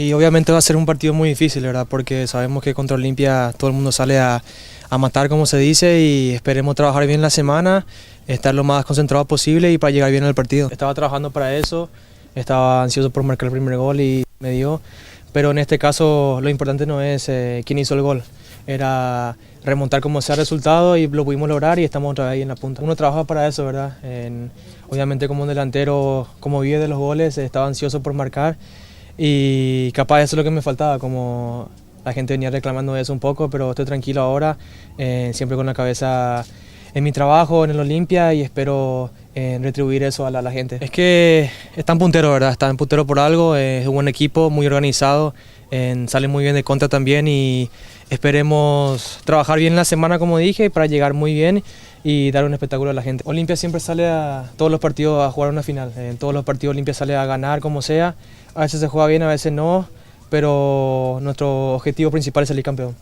Y obviamente va a ser un partido muy difícil, ¿verdad? Porque sabemos que contra Olimpia todo el mundo sale a matar, como se dice, y esperemos trabajar bien la semana, estar lo más concentrado posible y para llegar bien al partido. Estaba trabajando para eso, estaba ansioso por marcar el primer gol y me dio, pero en este caso lo importante no es quién hizo el gol, era remontar como sea el resultado y lo pudimos lograr y estamos otra vez ahí en la punta. Uno trabaja para eso, ¿verdad? Obviamente como un delantero, como vive de los goles, estaba ansioso por marcar y capaz eso es lo que me faltaba, como la gente venía reclamando eso un poco, pero estoy tranquilo ahora, siempre con la cabeza en mi trabajo, en el Olimpia, y espero retribuir eso a la gente. Es que están punteros, ¿verdad? Están punteros por algo, es un buen equipo, muy organizado, salen muy bien de contra también y esperemos trabajar bien la semana, como dije, para llegar muy bien y dar un espectáculo a la gente. Olimpia siempre sale a todos los partidos a jugar una final, en todos los partidos Olimpia sale a ganar como sea, a veces se juega bien, a veces no, pero nuestro objetivo principal es salir campeón.